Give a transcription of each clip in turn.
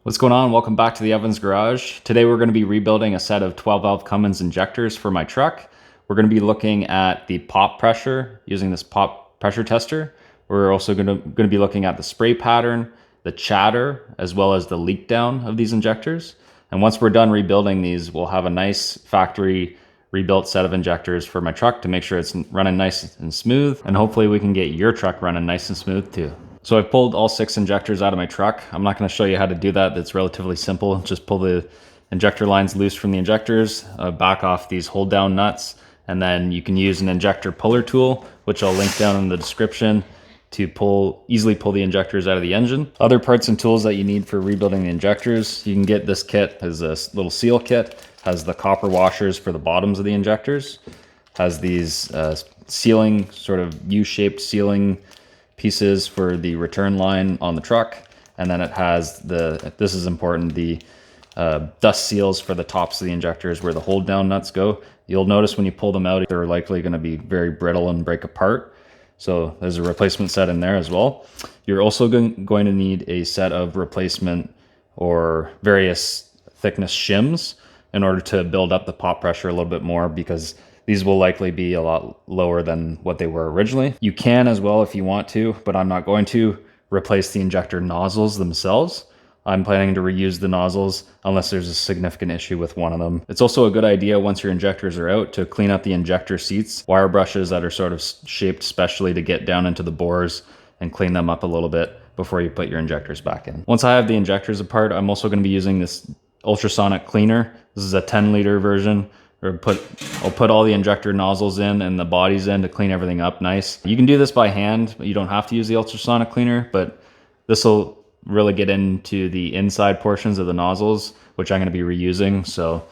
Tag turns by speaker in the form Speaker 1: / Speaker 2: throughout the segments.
Speaker 1: What's going on? Welcome back to the Evans Garage. Today we're going to be rebuilding a set of 12 valve Cummins injectors for my truck. We're going to be looking at the pop pressure using this pop pressure tester. We're also going to be looking at the spray pattern, the chatter, as well as the leak down of these injectors. And once we're done rebuilding these, we'll have a nice factory rebuilt set of injectors for my truck to make sure it's running nice and smooth. And hopefully we can get your truck running nice and smooth too. So I've pulled all 6 injectors out of my truck. I'm not going to show you how to do that. That's relatively simple. Just pull the injector lines loose from the injectors, back off these hold down nuts, and then you can use an injector puller tool, which I'll link down in the description, to easily pull the injectors out of the engine. Other parts and tools that you need for rebuilding the injectors, you can get this kit as a little seal kit, has the copper washers for the bottoms of the injectors, has these sealing, sort of U-shaped sealing pieces for the return line on the truck, and then it has this is important, the dust seals for the tops of the injectors where the hold down nuts go. You'll notice when you pull them out, they're likely going to be very brittle and break apart. So there's a replacement set in there as well. You're also going to need a set of replacement or various thickness shims in order to build up the pop pressure a little bit more, because these will likely be a lot lower than what they were originally. You can as well if you want to, but I'm not going to replace the injector nozzles themselves. I'm planning to reuse the nozzles unless there's a significant issue with one of them. It's also a good idea once your injectors are out to clean up the injector seats, wire brushes that are sort of shaped specially to get down into the bores and clean them up a little bit before you put your injectors back in. Once I have the injectors apart, I'm also going to be using this ultrasonic cleaner. This is a 10-liter version. I'll put all the injector nozzles in and the bodies in to clean everything up nice. You can do this by hand, but you don't have to use the ultrasonic cleaner, but this will really get into the inside portions of the nozzles, which I'm going to be reusing. So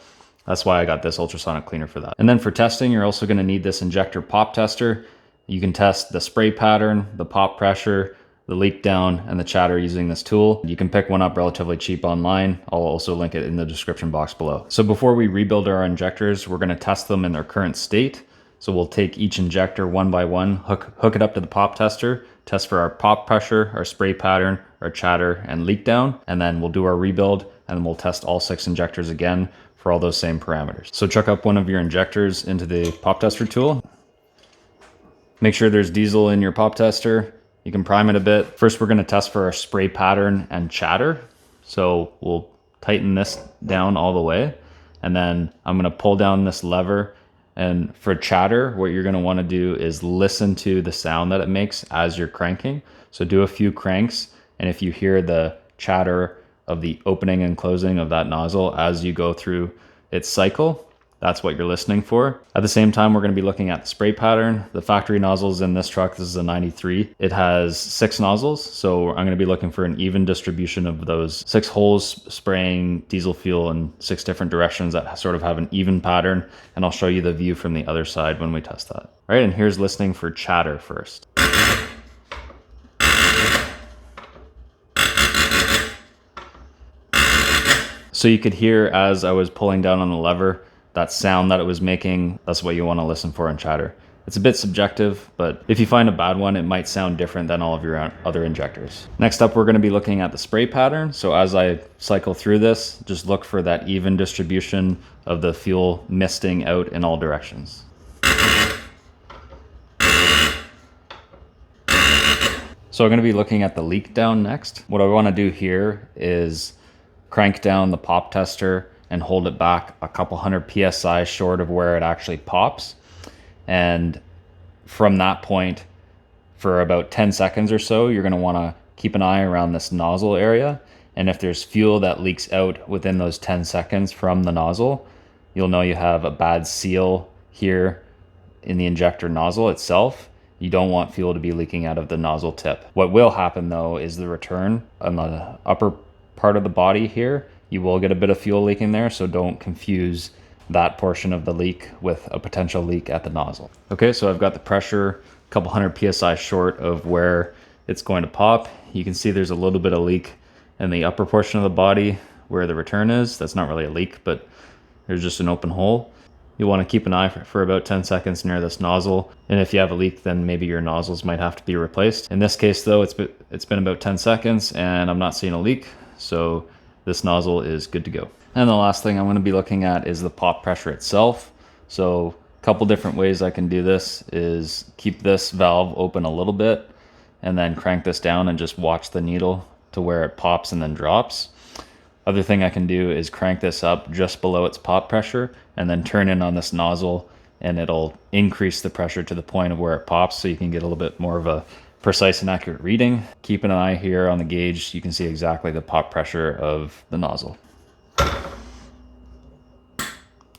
Speaker 1: that's why I got this ultrasonic cleaner for that. And then for testing, you're also going to need this injector pop tester. You can test the spray pattern, the pop pressure, the leak down, and the chatter using this tool. You can pick one up relatively cheap online. I'll also link it in the description box below. So before we rebuild our injectors, we're going to test them in their current state. So we'll take each injector one by one, hook it up to the pop tester, test for our pop pressure, our spray pattern, our chatter, and leak down, and then we'll do our rebuild, and then we'll test all 6 injectors again for all those same parameters. So chuck up one of your injectors into the pop tester tool. Make sure there's diesel in your pop tester. You can prime it a bit. First, we're going to test for our spray pattern and chatter. So we'll tighten this down all the way. And then I'm going to pull down this lever. And for chatter, what you're going to want to do is listen to the sound that it makes as you're cranking. So do a few cranks. And if you hear the chatter of the opening and closing of that nozzle as you go through its cycle, that's what you're listening for. At the same time, we're going to be looking at the spray pattern. The factory nozzles in this truck, this is a 93. It has 6 nozzles, so I'm going to be looking for an even distribution of those 6 holes spraying diesel fuel in 6 different directions that sort of have an even pattern, and I'll show you the view from the other side when we test that. All right, and here's listening for chatter first. So you could hear as I was pulling down on the lever, that sound that it was making. That's what you want to listen for in chatter. It's a bit subjective, but if you find a bad one, it might sound different than all of your other injectors. Next up, we're going to be looking at the spray pattern. So as I cycle through this, just look for that even distribution of the fuel misting out in all directions. So I'm going to be looking at the leak down next. What I want to do here is crank down the pop tester and hold it back a couple hundred PSI short of where it actually pops. And from that point, for about 10 seconds or so, you're gonna wanna keep an eye around this nozzle area. And if there's fuel that leaks out within those 10 seconds from the nozzle, you'll know you have a bad seal here in the injector nozzle itself. You don't want fuel to be leaking out of the nozzle tip. What will happen though is the return on the upper part of the body here, you will get a bit of fuel leaking there, so don't confuse that portion of the leak with a potential leak at the nozzle. Okay, so I've got the pressure a couple hundred PSI short of where it's going to pop. You can see there's a little bit of leak in the upper portion of the body where the return is. That's not really a leak, but there's just an open hole. You want to keep an eye for about 10 seconds near this nozzle. And if you have a leak, then maybe your nozzles might have to be replaced. In this case though, it's been about 10 seconds and I'm not seeing a leak. So this nozzle is good to go. And the last thing I'm going to be looking at is the pop pressure itself. So a couple different ways I can do this is keep this valve open a little bit and then crank this down and just watch the needle to where it pops and then drops. Other thing I can do is crank this up just below its pop pressure and then turn in on this nozzle, and it'll increase the pressure to the point of where it pops, so you can get a little bit more of a precise and accurate reading. Keep an eye here on the gauge. You can see exactly the pop pressure of the nozzle.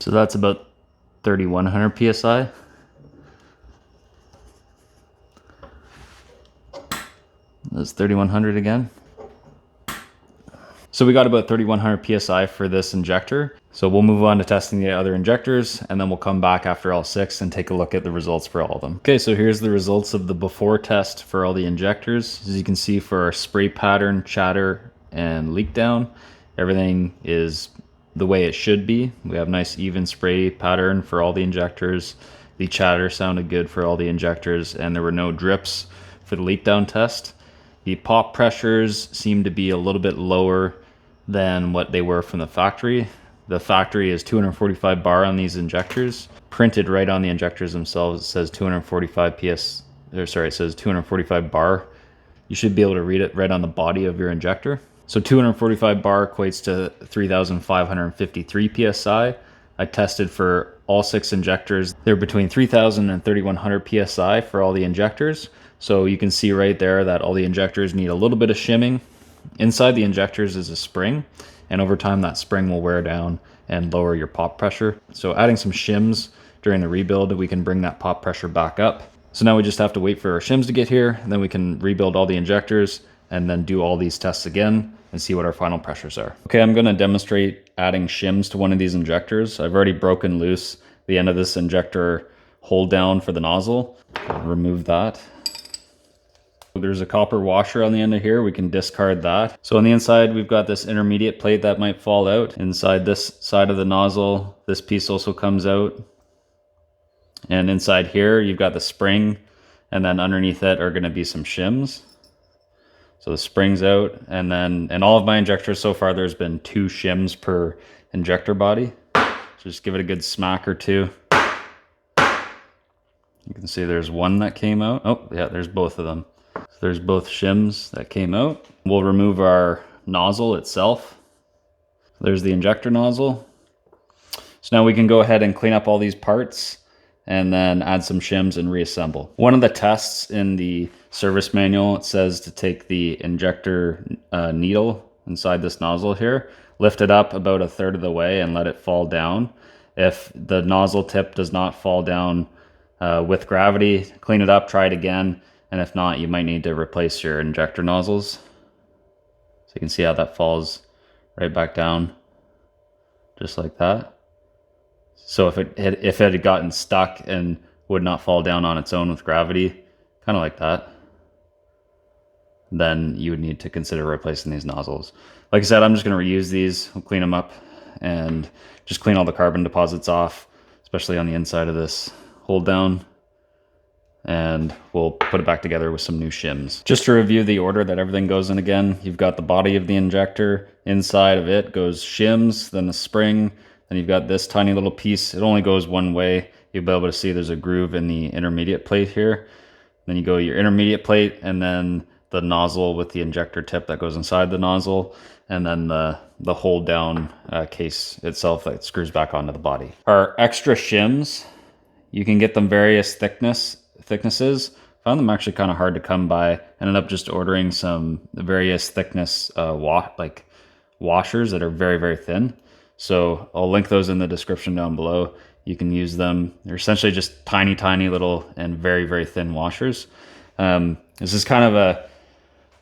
Speaker 1: So that's about 3,100 psi. That's 3,100 again. So we got about 3,100 psi for this injector. So we'll move on to testing the other injectors, and then we'll come back after all 6 and take a look at the results for all of them. Okay, so here's the results of the before test for all the injectors. As you can see, for our spray pattern, chatter, and leak down, everything is the way it should be. We have nice even spray pattern for all the injectors. The chatter sounded good for all the injectors, and there were no drips for the leak down test. The pop pressures seem to be a little bit lower than what they were from the factory. The factory is 245 bar on these injectors. Printed right on the injectors themselves, it says 245 PS, or sorry, it says 245 bar. You should be able to read it right on the body of your injector. So 245 bar equates to 3,553 PSI. I tested for all 6 injectors. They're between 3,000 and 3,100 PSI for all the injectors. So you can see right there that all the injectors need a little bit of shimming. Inside the injectors is a spring, and over time that spring will wear down and lower your pop pressure. So adding some shims during the rebuild, we can bring that pop pressure back up. So now we just have to wait for our shims to get here, and then we can rebuild all the injectors and then do all these tests again and see what our final pressures are. Okay, I'm gonna demonstrate adding shims to one of these injectors. I've already broken loose the end of this injector hold down for the nozzle. I'll remove that. There's a copper washer on the end of here. We can discard that. So on the inside, we've got this intermediate plate that might fall out. Inside this side of the nozzle, this piece also comes out. And inside here, you've got the spring, and then underneath it are gonna be some shims. So the spring's out, and then in all of my injectors so far, there's been 2 shims per injector body. So just give it a good smack or 2. You can see there's one that came out. Oh yeah, there's both of them. So there's both shims that came out. We'll remove our nozzle itself. There's the injector nozzle. So now we can go ahead and clean up all these parts and then add some shims and reassemble. One of the tests in the service manual, it says to take the injector needle inside this nozzle here, lift it up about 1/3 of the way and let it fall down. If the nozzle tip does not fall down with gravity, clean it up, try it again. And if not, you might need to replace your injector nozzles. So you can see how that falls right back down, just like that. So if it had gotten stuck and would not fall down on its own with gravity, kind of like that, then you would need to consider replacing these nozzles. Like I said, I'm just going to reuse these. I'll clean them up and just clean all the carbon deposits off, especially on the inside of this hold down. And we'll put it back together with some new shims. Just to review the order that everything goes in again, you've got the body of the injector. Inside of it goes shims, then the spring, then you've got this tiny little piece. It only goes one way. You'll be able to see there's a groove in the intermediate plate here. Then you go your intermediate plate, and then the nozzle with the injector tip that goes inside the nozzle, and then the hold down case itself that screws back onto the body. Our extra shims, you can get them various thicknesses. Found them actually kind of hard to come by. Ended up just ordering some various thickness washers that are very, very thin. So I'll link those in the description down below. You can use them. They're essentially just tiny, tiny little and very, very thin washers. This is kind of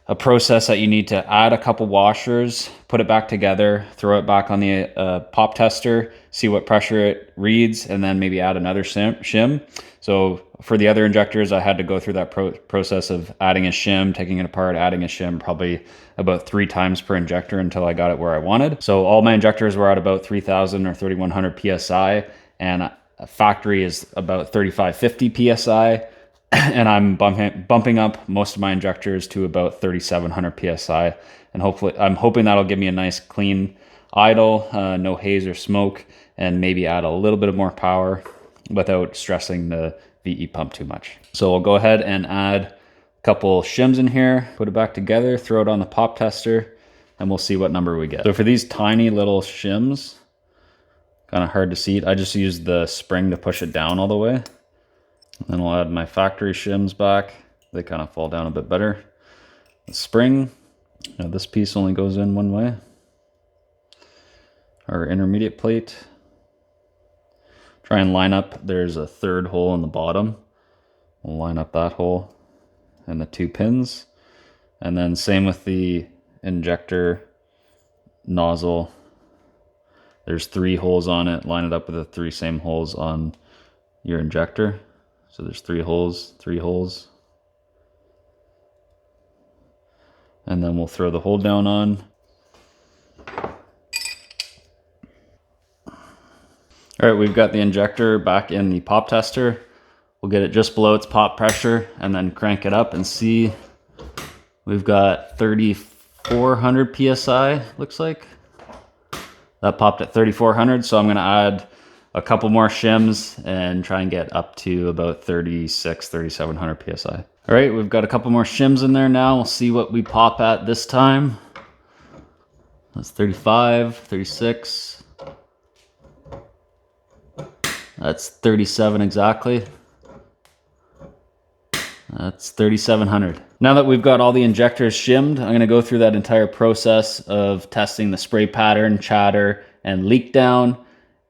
Speaker 1: a process that you need to add a couple washers, put it back together, throw it back on the pop tester, see what pressure it reads, and then maybe add another shim. So for the other injectors, I had to go through that process of adding a shim, taking it apart, adding a shim, probably about 3 times per injector until I got it where I wanted. So all my injectors were at about 3,000 or 3,100 PSI, and a factory is about 3,550 PSI. and I'm bumping up most of my injectors to about 3,700 psi, and I'm hoping that'll give me a nice clean idle, no haze or smoke, and maybe add a little bit of more power without stressing the VE pump too much. So we'll go ahead and add a couple shims in here, put it back together, throw it on the pop tester, and we'll see what number we get. So for these tiny little shims, kind of hard to see it, I just use the spring to push it down all the way. Then I'll add my factory shims back. They kind of fall down a bit better. The spring, this piece only goes in one way. Our intermediate plate. Try and line up, there's a third hole in the bottom. We'll line up that hole and the 2 pins. And then same with the injector nozzle. There's 3 holes on it. Line it up with the 3 same holes on your injector. So there's 3 holes, 3 holes. And then we'll throw the hole down on. All right, we've got the injector back in the pop tester. We'll get it just below its pop pressure and then crank it up and see. We've got 3,400 PSI, looks like. That popped at 3,400, so I'm gonna add a couple more shims and try and get up to about 3,700 PSI. All right, we've got a couple more shims in there now. We'll see what we pop at this time. That's 35, 36. That's 37 exactly. That's 3,700. Now that we've got all the injectors shimmed, I'm gonna go through that entire process of testing the spray pattern, chatter, and leak down,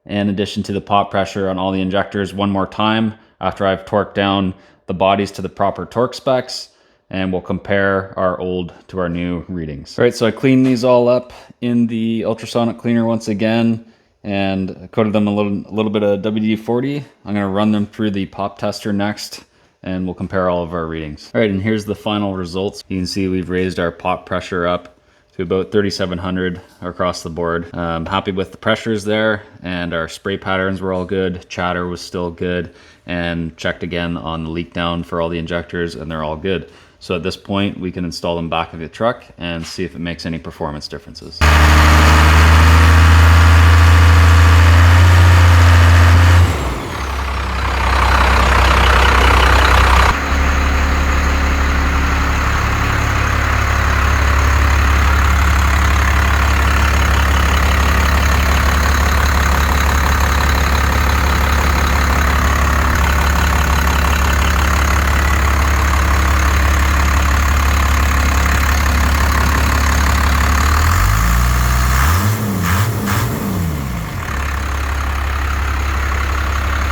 Speaker 1: in addition to the pop pressure on all the injectors one more time after I've torqued down the bodies to the proper torque specs, and we'll compare our old to our new readings. All right, so I cleaned these all up in the ultrasonic cleaner once again, and coated them a little bit of WD-40. I'm gonna run them through the pop tester next, and we'll compare all of our readings. All right, and here's the final results. You can see we've raised our pop pressure up to about 3,700 across the board. I'm happy with the pressures there, and our spray patterns were all good. Chatter was still good, and checked again on the leak down for all the injectors, and they're all good. So at this point, we can install them back in the truck and see if it makes any performance differences.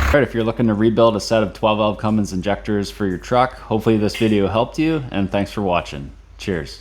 Speaker 1: All right, if you're looking to rebuild a set of 12 valve Cummins injectors for your truck, hopefully this video helped you, and thanks for watching. Cheers.